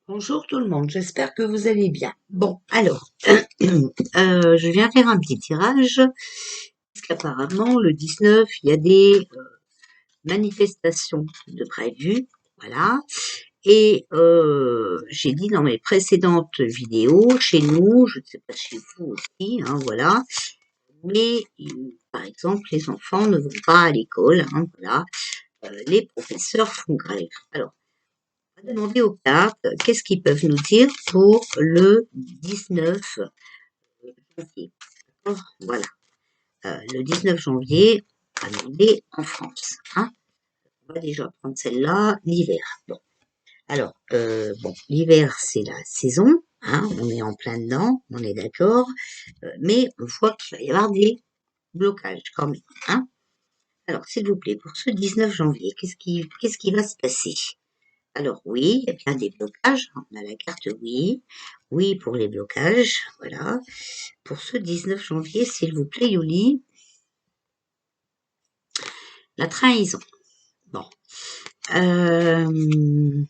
Bonjour tout le monde, j'espère que vous allez bien. Bon, alors, je viens faire un petit tirage, parce qu'apparemment, le 19, il y a des manifestations de prévues, voilà. Et j'ai dit dans mes précédentes vidéos, chez nous, je ne sais pas chez vous aussi, hein, voilà, mais par exemple, les enfants ne vont pas à l'école, hein, voilà, les professeurs font grève. Alors, on va demander aux cartes qu'est-ce qu'ils peuvent nous dire pour le 19 janvier. Voilà. Le 19 janvier, on est en France. Hein. On va déjà prendre celle-là, l'hiver. Bon. Alors, bon, l'hiver, c'est la saison. Hein, on est en plein dedans, on est d'accord. Mais on voit qu'il va y avoir des blocages quand même. Hein. Alors, s'il vous plaît, pour ce 19 janvier, qu'est-ce qui va se passer? Alors oui, il y a bien des blocages. On a la carte oui. Oui pour les blocages. Voilà. Pour ce 19 janvier, s'il vous plaît, Yoli, la trahison. Bon. Euh,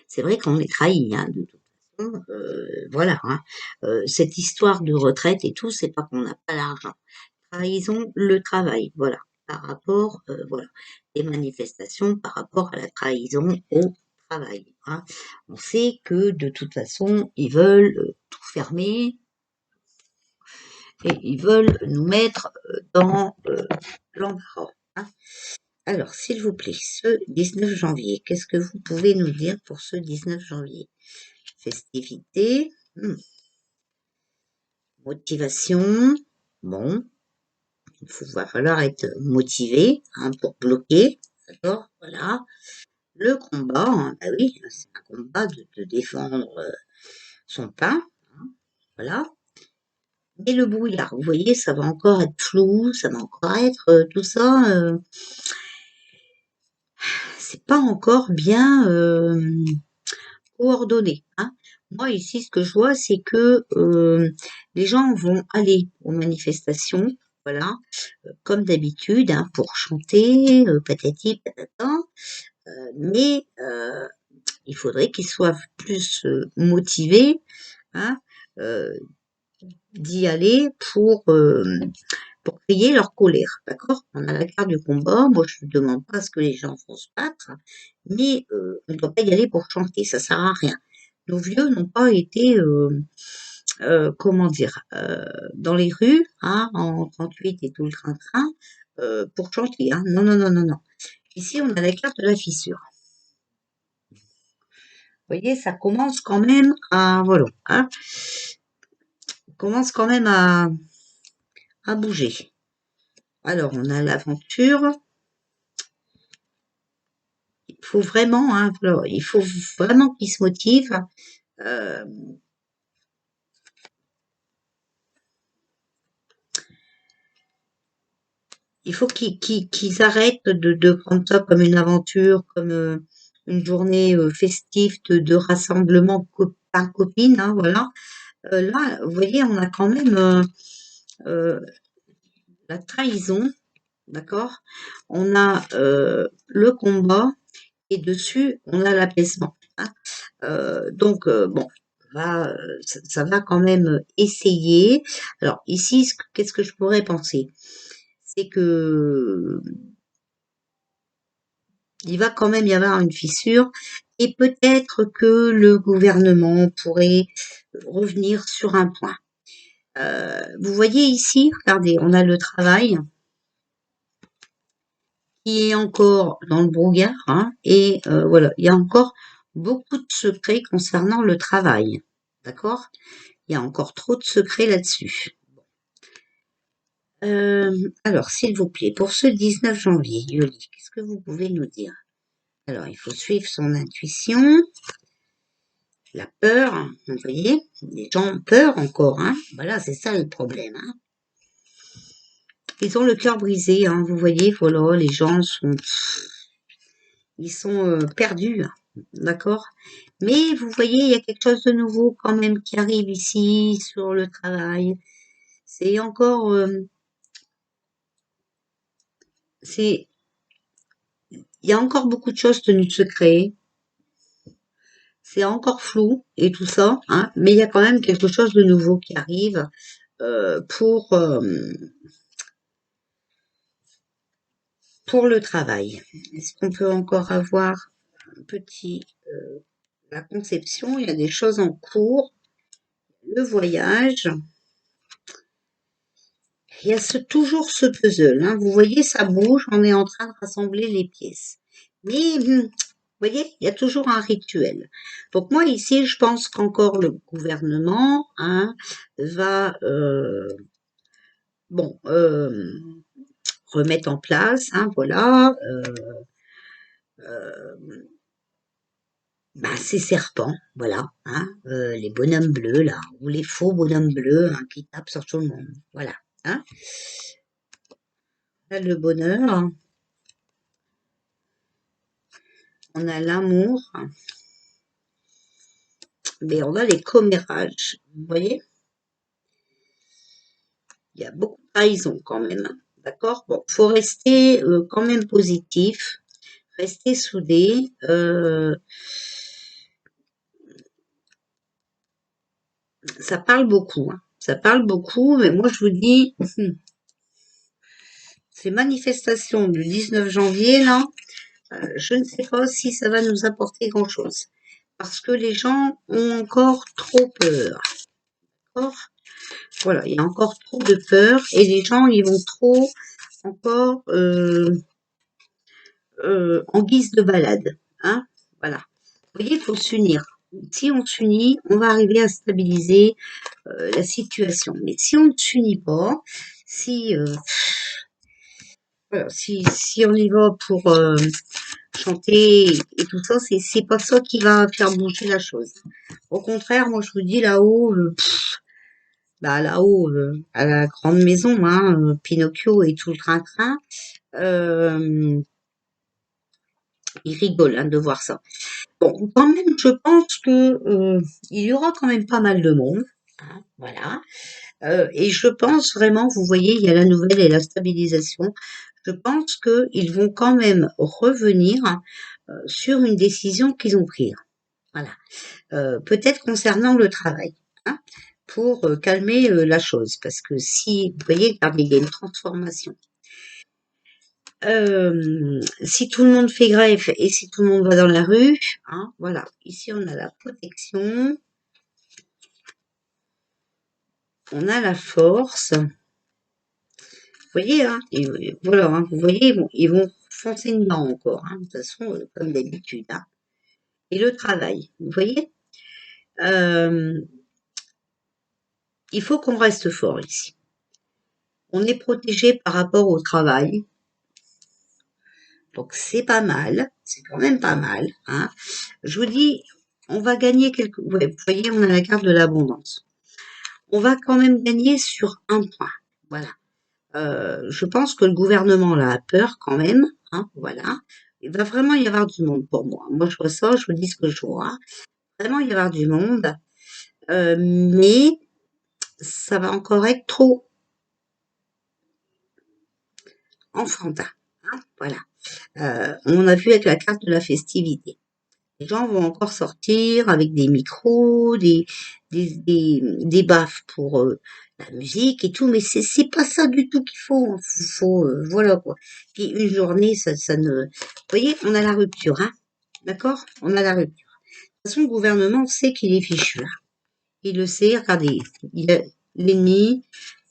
c'est vrai qu'on est trahi, hein, de toute façon. Voilà. Hein. Cette histoire de retraite et tout, c'est pas qu'on n'a pas l'argent. Trahison, le travail. Voilà. Par rapport, voilà, les manifestations par rapport à la trahison au travail. Hein. On sait que de toute façon, ils veulent tout fermer et ils veulent nous mettre dans l'embarras. Hein. Alors, s'il vous plaît, ce 19 janvier, qu'est-ce que vous pouvez nous dire pour ce 19 janvier? Festivité, motivation, bon, va falloir être motivé hein, pour bloquer, d'accord, voilà. Le combat, hein, bah oui, c'est un combat de défendre son pain, hein, voilà. Mais le brouillard, vous voyez, ça va encore être flou, ça va encore être tout ça, c'est pas encore bien coordonné. Hein. Moi ici, ce que je vois, c'est que les gens vont aller aux manifestations, voilà, comme d'habitude, hein, pour chanter, patati patata, mais il faudrait qu'ils soient plus motivés hein, euh, d'y aller pour crier leur colère, d'accord? On a la carte du combat, moi je ne demande pas à ce que les gens vont se battre, mais on ne doit pas y aller pour chanter, ça sert à rien. Nos vieux n'ont pas été, comment dire, dans les rues, hein, en 38 et tout le train-train, pour chanter, hein. Non, non, non, non, non. Ici, on a la carte de la fissure. Vous voyez, ça commence quand même à, voilà, hein, commence quand même à bouger. Alors, on a l'aventure. Il faut vraiment, hein, alors, il faut vraiment qu'ils se motivent. Euh, il faut qu'ils arrêtent de prendre ça comme une aventure, comme une journée festive de rassemblement copains-copines, hein, voilà. Là, vous voyez, on a quand même euh, la trahison, d'accord? On a le combat et dessus, on a l'apaisement. Hein. Donc, bon, ça va quand même essayer. Alors, ici, qu'est-ce que je pourrais penser? C'est que il va quand même y avoir une fissure et peut-être que le gouvernement pourrait revenir sur un point. Vous voyez ici, regardez, on a le travail qui est encore dans le brouillard hein, et voilà, il y a encore beaucoup de secrets concernant le travail. D'accord? Il y a encore trop de secrets là-dessus. Alors, s'il vous plaît, pour ce 19 janvier, Yoli, qu'est-ce que vous pouvez nous dire? Alors, il faut suivre son intuition, la peur, vous voyez, les gens ont peur encore, hein. Voilà, c'est ça le problème, hein. Ils ont le cœur brisé, hein, vous voyez, voilà, les gens ils sont perdus, d'accord? Mais vous voyez, il y a quelque chose de nouveau quand même qui arrive ici sur le travail. C'est encore, il y a encore beaucoup de choses tenues secret. c'est encore flou et tout ça, hein, mais il y a quand même quelque chose de nouveau qui arrive euh, pour, euh, pour le travail. Est-ce qu'on peut encore avoir un petit la conception? Il y a des choses en cours, le voyage. Il y a toujours ce puzzle, hein. Vous voyez, ça bouge, on est en train de rassembler les pièces. Mais, vous voyez, il y a toujours un rituel. Donc moi, ici, je pense qu'encore le gouvernement, hein, va, bon, remettre en place, hein, voilà, bah, ces serpents, voilà, hein, les bonhommes bleus, là, ou les faux bonhommes bleus, hein, qui tapent sur tout le monde. Voilà, hein. Là, le bonheur, on a l'amour, mais on a les commérages. Vous voyez, il y a beaucoup de trahison quand même, hein. D'accord? Bon, faut rester quand même positif, rester soudé. Ça parle beaucoup, hein. Ça parle beaucoup, mais moi je vous dis, ces manifestations du 19 janvier, là, je ne sais pas si ça va nous apporter grand-chose. Parce que les gens ont encore trop peur. D'accord. Voilà, il y a encore trop de peur et les gens, ils vont trop encore en guise de balade. Hein, voilà. Vous voyez, il faut s'unir. Si on s'unit, on va arriver à stabiliser la situation. Mais si on ne s'unit pas, si, voilà, si on y va pour chanter et tout ça, c'est pas ça qui va faire bouger la chose. Au contraire, moi je vous dis là-haut, bah là-haut, à la grande maison, hein, Pinocchio et tout le train-train, euh, ils rigolent, hein, de voir ça. Bon, quand même, je pense que il y aura quand même pas mal de monde, hein, voilà. Et je pense vraiment, vous voyez, il y a la nouvelle et la stabilisation. Je pense qu'ils vont quand même revenir sur une décision qu'ils ont prise. Voilà. Peut-être concernant le travail, hein, pour calmer la chose. Parce que si, vous voyez, regardez, il y a une transformation. Si tout le monde fait grève et si tout le monde va dans la rue, hein, voilà. Ici, on a la protection, on a la force. Vous voyez, hein, et voilà, hein, vous voyez, ils vont foncer dedans encore, hein, de toute façon, comme d'habitude, hein. Et le travail, vous voyez, euh, il faut qu'on reste fort ici. On est protégé par rapport au travail, donc c'est pas mal, c'est quand même pas mal, hein. Je vous dis, on va gagner quelques... Ouais, vous voyez, on a la carte de l'abondance. On va quand même gagner sur un point, voilà. Je pense que le gouvernement là a peur quand même, hein, voilà. Il va vraiment y avoir du monde pour moi. Moi, je vois ça, je vous dis ce que je vois. Vraiment y avoir du monde, mais ça va encore être trop enfantin, hein, voilà. On a vu avec la carte de la festivité. Les gens vont encore sortir avec des micros, des baffes pour la musique et tout, mais c'est pas ça du tout qu'il faut, hein. Faut voilà quoi. Puis une journée, ça ne. Vous voyez, on a la rupture, hein. D'accord? On a la rupture. De toute façon, le gouvernement sait qu'il est fichu, hein. Il le sait, regardez, il a l'ennemi,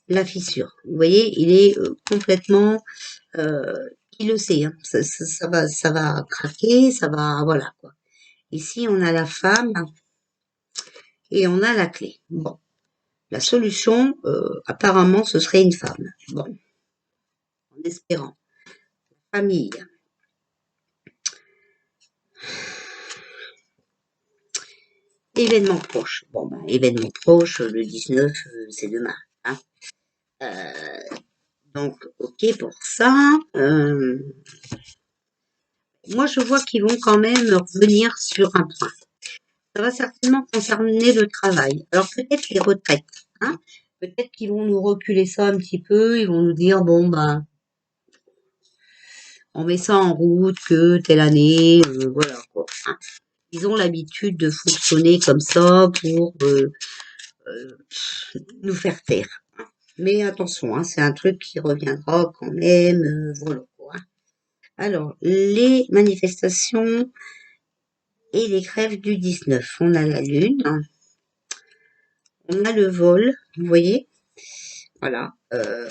la fissure. Vous voyez, il est complètement. Euh, il le sait, hein. Ça va craquer, ça va, voilà quoi. Ici, on a la femme et on a la clé. Bon, la solution, apparemment, ce serait une femme. Bon, en espérant. Famille. Événement proche. Bon, ben, événement proche, le 19, c'est demain, hein. Donc, ok pour ça. Moi, je vois qu'ils vont quand même revenir sur un point. Ça va certainement concerner le travail. Alors, peut-être les retraites, hein. Peut-être qu'ils vont nous reculer ça un petit peu. Ils vont nous dire, bon, ben, on met ça en route que telle année, voilà quoi, hein. Ils ont l'habitude de fonctionner comme ça pour nous faire taire. Mais attention, hein, c'est un truc qui reviendra quand même. Voilà, quoi. Alors, les manifestations et les grèves du 19. On a la lune, on a le vol, vous voyez. Voilà,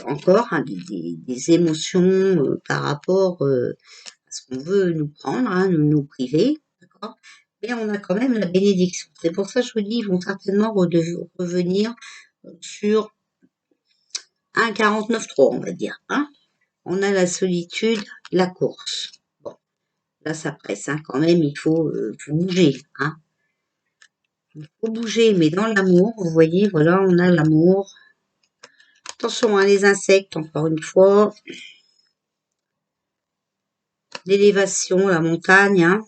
encore hein, des émotions par rapport à ce qu'on veut nous prendre, hein, nous priver, d'accord. Mais on a quand même la bénédiction. C'est pour ça que je vous dis, ils vont certainement revenir sur un 49.3, on va dire. Hein. On a la solitude, la course. Bon, là ça presse, hein, quand même, il faut bouger. Hein. Il faut bouger, mais dans l'amour, vous voyez, voilà, on a l'amour. Attention, hein, les insectes, encore une fois. L'élévation, la montagne. Hein.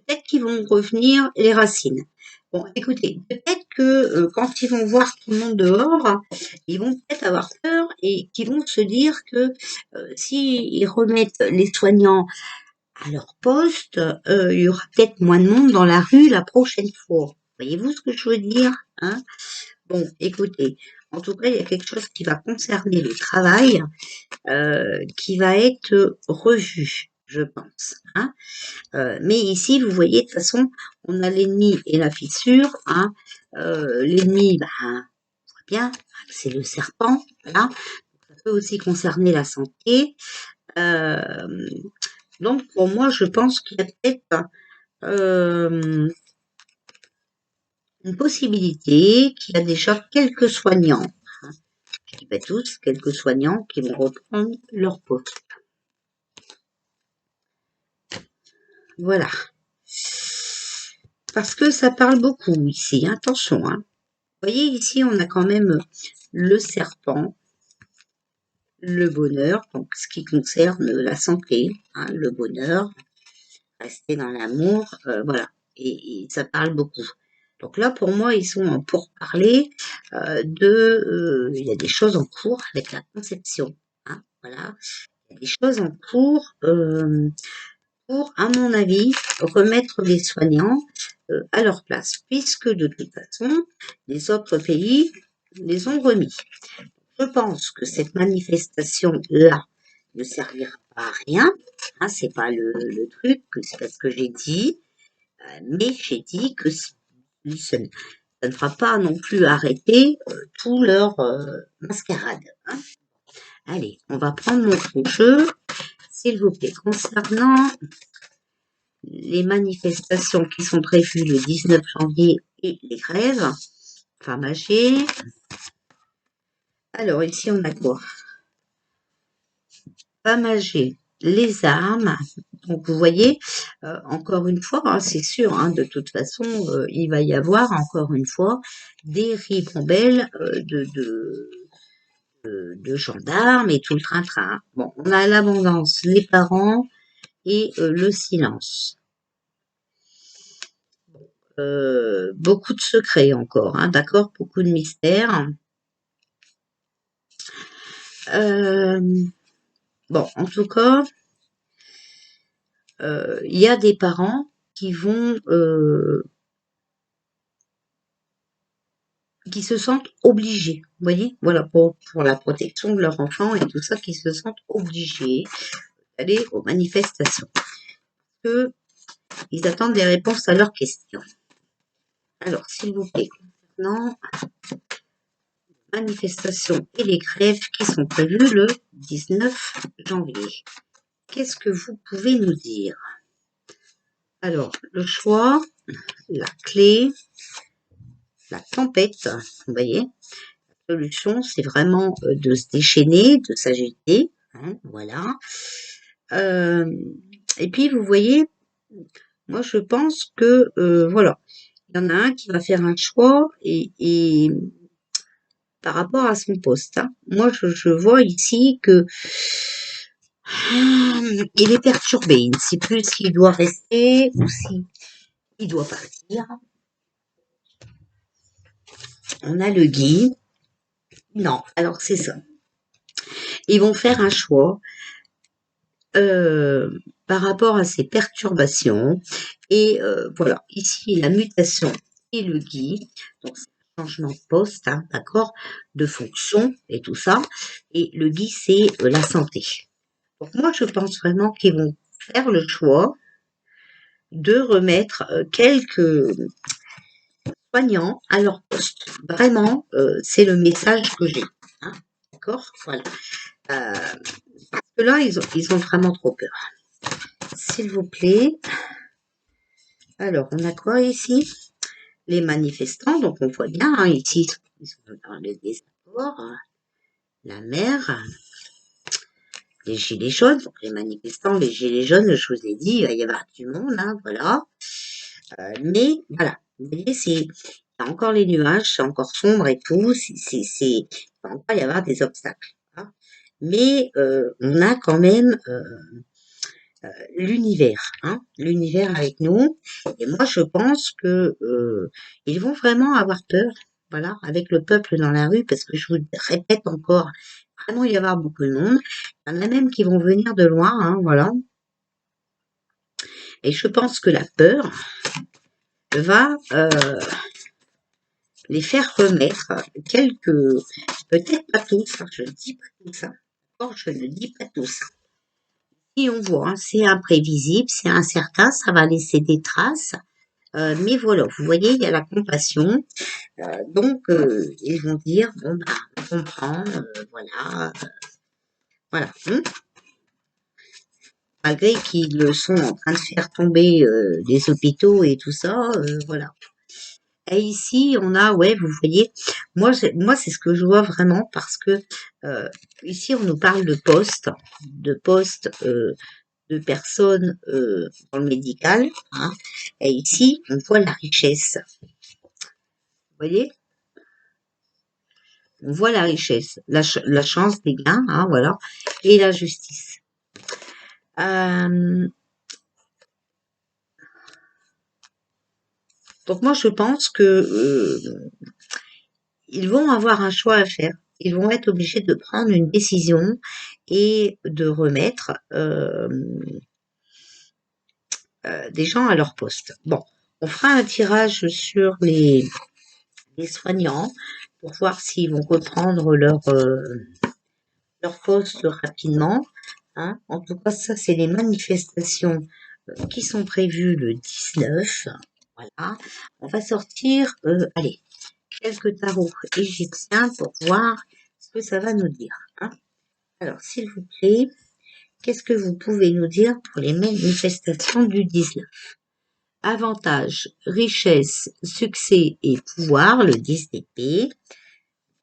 Peut-être qu'ils vont revenir les racines. Bon, écoutez, peut-être que quand ils vont voir tout le monde dehors, ils vont peut-être avoir peur et qu'ils vont se dire que s'ils remettent les soignants à leur poste, il y aura peut-être moins de monde dans la rue la prochaine fois. Voyez-vous ce que je veux dire, hein? Bon, écoutez, en tout cas, il y a quelque chose qui va concerner le travail, qui va être revu, je pense. Hein. Mais ici, vous voyez, de toute façon, on a l'ennemi et la fissure. Hein. L'ennemi, ben, on voit bien, c'est le serpent. Voilà. Ça peut aussi concerner la santé. Donc, pour moi, je pense qu'il y a peut-être une possibilité qu'il y a déjà quelques soignants, hein, je dis pas tous, quelques soignants qui vont reprendre leur poste. Voilà. Parce que ça parle beaucoup ici, attention. Hein. Vous voyez, ici, on a quand même le serpent, le bonheur, donc ce qui concerne la santé, hein, le bonheur, rester dans l'amour, voilà. Et ça parle beaucoup. Donc là, pour moi, ils sont en pourparlers il y a des choses en cours avec la conception. Hein, voilà. Il y a des choses en cours pour, à mon avis, remettre les soignants à leur place, puisque de toute façon, les autres pays les ont remis. Je pense que cette manifestation-là ne servira pas à rien. Hein, c'est pas le truc, c'est pas ce que j'ai dit, mais j'ai dit que ça ne fera pas non plus arrêter tout leur mascarade. Hein. Allez, on va prendre notre jeu, s'il vous plaît, concernant les manifestations qui sont prévues le 19 janvier et les grèves, femmes âgées. Alors, ici, on a quoi? Femmes âgées, les armes. Donc, vous voyez, encore une fois, hein, c'est sûr, hein, de toute façon, il va y avoir, encore une fois, des ribambelles de gendarmes et tout le train-train. Bon, on a l'abondance, les parents et le silence. Beaucoup de secrets encore, hein, d'accord, beaucoup de mystères. Bon, en tout cas, il y a des parents qui vont, qui se sentent obligés, vous voyez, voilà, pour la protection de leur enfant et tout ça, qui se sentent obligés d'aller aux manifestations. Que ils attendent des réponses à leurs questions. Alors, s'il vous plaît, concernant manifestations et les grèves qui sont prévues le 19 janvier. Qu'est-ce que vous pouvez nous dire? Alors, le choix, la clé, la tempête, vous voyez, la solution, c'est vraiment de se déchaîner, de s'agiter, hein, voilà. Et puis, vous voyez, moi, je pense que, voilà, il y en a un qui va faire un choix et par rapport à son poste. Hein. Moi, je vois ici que il est perturbé. Il ne sait plus s'il doit rester ou s'il doit partir. On a le guide. Non, alors c'est ça. Ils vont faire un choix. par rapport à ces perturbations. Et voilà, ici la mutation et le gui, donc c'est un changement de poste, hein, d'accord, de fonction et tout ça. Et le gui, c'est la santé. Donc moi, je pense vraiment qu'ils vont faire le choix de remettre quelques soignants à leur poste. Vraiment, c'est le message que j'ai. Hein, d'accord, voilà. Parce que là, ils ont vraiment trop peur. S'il vous plaît. Alors, on a quoi ici? Les manifestants, donc on voit bien, hein, ici, ils sont dans le désaccord, la mer, les gilets jaunes, donc les manifestants, les gilets jaunes, je vous ai dit, il va y avoir du monde, hein, voilà. Mais, voilà, vous voyez, il y a encore les nuages, c'est encore sombre et tout, il va encore y avoir des obstacles. Hein. Mais on a quand même l'univers, hein, l'univers avec nous. Et moi, je pense que ils vont vraiment avoir peur, voilà, avec le peuple dans la rue, parce que je vous répète encore, vraiment il va y avoir beaucoup de monde. Il y en a même qui vont venir de loin, hein, voilà. Et je pense que la peur va les faire remettre quelques, peut-être pas tous, hein, je ne dis pas tout ça, d'accord, je ne dis pas tout ça. Et on voit, hein, c'est imprévisible, c'est incertain, ça va laisser des traces. Mais voilà, vous voyez, il y a la compassion. Donc, ils vont dire, bon, bah, on comprend, voilà, voilà. Malgré qu'ils sont en train de faire tomber les hôpitaux et tout ça, voilà. Et ici, on a, ouais, vous voyez, moi, c'est ce que je vois vraiment parce que ici, on nous parle de postes de personnes dans le médical. Hein, et ici, on voit la richesse. Vous voyez? On voit la richesse, la chance des gains, hein, voilà, et la justice. Donc moi, je pense que ils vont avoir un choix à faire. Ils vont être obligés de prendre une décision et de remettre des gens à leur poste. Bon, on fera un tirage sur les soignants pour voir s'ils vont reprendre leur poste rapidement. Hein. En tout cas, ça, c'est les manifestations qui sont prévues le 19. Voilà. On va sortir, allez, quelques tarots égyptiens pour voir ce que ça va nous dire. Hein. Alors, s'il vous plaît, qu'est-ce que vous pouvez nous dire pour les manifestations du 19? Avantage, richesse, succès et pouvoir, le 10 d'épée.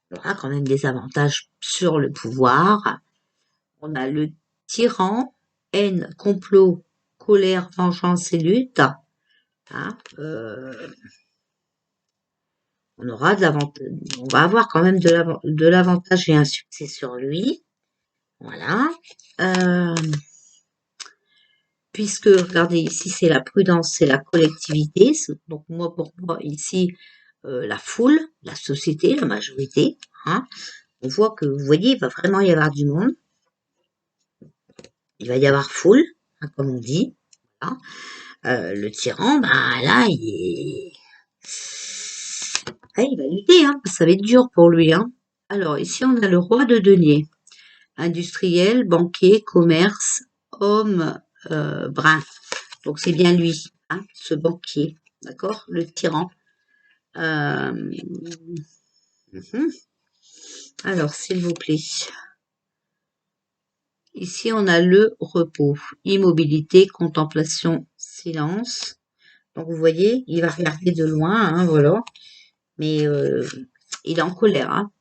Il y aura quand même des avantages sur le pouvoir. On a le tyran, haine, complot, colère, vengeance et lutte. Hein, on aura on va avoir quand même de l'avantage et un succès sur lui. Voilà. Puisque, regardez, ici, c'est la prudence, c'est la collectivité. Donc, moi, pour moi, ici, la foule, la société, la majorité. Hein, on voit que, vous voyez, il va vraiment y avoir du monde. Il va y avoir foule, hein, comme on dit. Voilà. Le tyran, ben là, il va lutter, hein, ça va être dur pour lui. Hein. Alors, ici, on a le roi de denier. Industriel, banquier, commerce, homme, brun. Donc, c'est bien lui, hein, ce banquier. D'accord? Le tyran. Alors, s'il vous plaît. Ici, on a le repos. Immobilité, contemplation, silence. Donc, vous voyez, il va regarder de loin, hein, voilà. Mais il est en colère. Hein.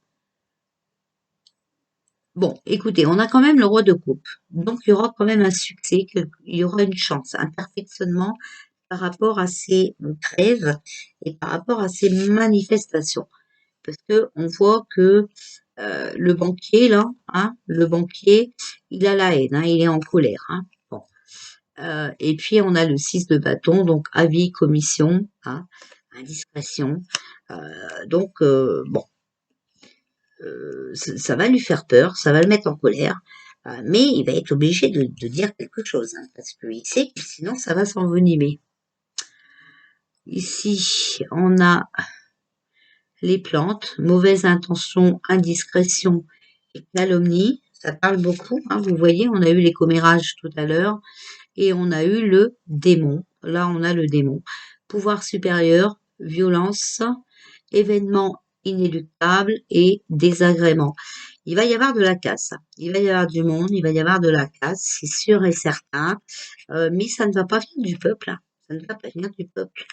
Bon, écoutez, on a quand même le roi de coupe. Donc, il y aura quand même un succès, il y aura une chance, un perfectionnement par rapport à ces trêves et par rapport à ces manifestations. Parce que on voit que le banquier, là, hein, le banquier, il a la haine, hein, il est en colère. Hein. Bon. Et puis, on a le 6 de bâton, donc avis, commission, hein, indiscrétion. Donc, bon, ça va lui faire peur, ça va le mettre en colère. Mais il va être obligé de dire quelque chose, hein, parce qu'il sait que sinon ça va s'envenimer. Ici, on a les plantes, mauvaise intention, indiscrétion et calomnie. Ça parle beaucoup, hein, vous voyez, on a eu les commérages tout à l'heure et on a eu le démon. Là, on a le démon. Pouvoir supérieur, violence, événement inéluctable et désagrément. Il va y avoir de la casse. Il va y avoir du monde, il va y avoir de la casse, c'est sûr et certain. Mais ça ne va pas venir du peuple, hein. Ça ne va pas venir du peuple.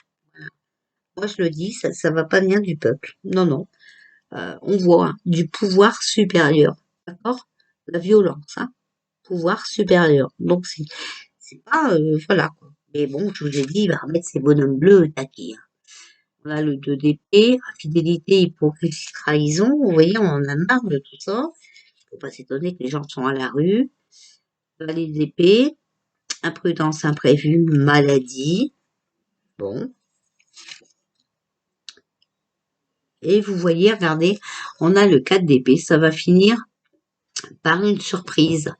Moi, je le dis, ça ne va pas venir du peuple. Non, non. On voit, hein, du pouvoir supérieur. D'accord? La violence, hein. Pouvoir supérieur. Donc, c'est pas, voilà, quoi. Mais bon, je vous ai dit, il va remettre ses bonhommes bleus au taquet, hein. On a le 2 d'épée, infidélité, hypocrisie, trahison. Vous voyez, on en a marre de tout ça. Faut pas s'étonner que les gens sont à la rue. Valet d'épée, imprudence imprévue, maladie. Bon. Et vous voyez, regardez, on a le 4 d'épée. Ça va finir par une surprise.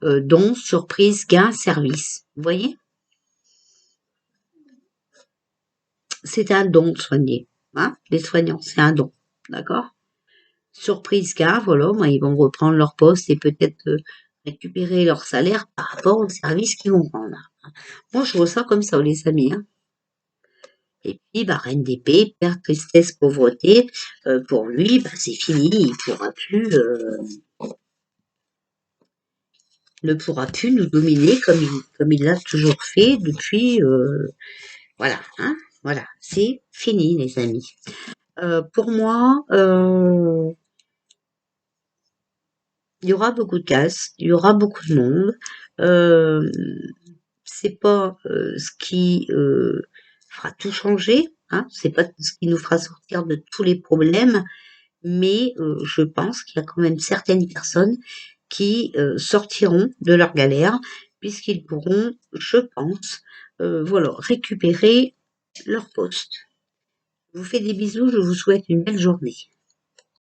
Don, surprise, gain, service. Vous voyez? C'est un don de soigner. Hein, les soignants, c'est un don. D'accord? Surprise, gain, voilà, moi, ils vont reprendre leur poste et peut-être récupérer leur salaire par rapport au service qu'ils vont rendre. Moi, je vois ça comme ça, les amis, hein. Et puis, bah, reine d'épée, perte, tristesse, pauvreté, pour lui, bah, c'est fini, il pourra plus, ne pourra plus nous dominer comme il l'a toujours fait depuis, voilà, hein, voilà, c'est fini, les amis. Pour moi, il y aura beaucoup de casse, il y aura beaucoup de monde. Euh, c'est pas ce qui fera tout changer, hein, c'est pas ce qui nous fera sortir de tous les problèmes, mais je pense qu'il y a quand même certaines personnes qui sortiront de leur galère, puisqu'ils pourront, je pense, voilà, récupérer leur poste. Je vous fais des bisous, je vous souhaite une belle journée.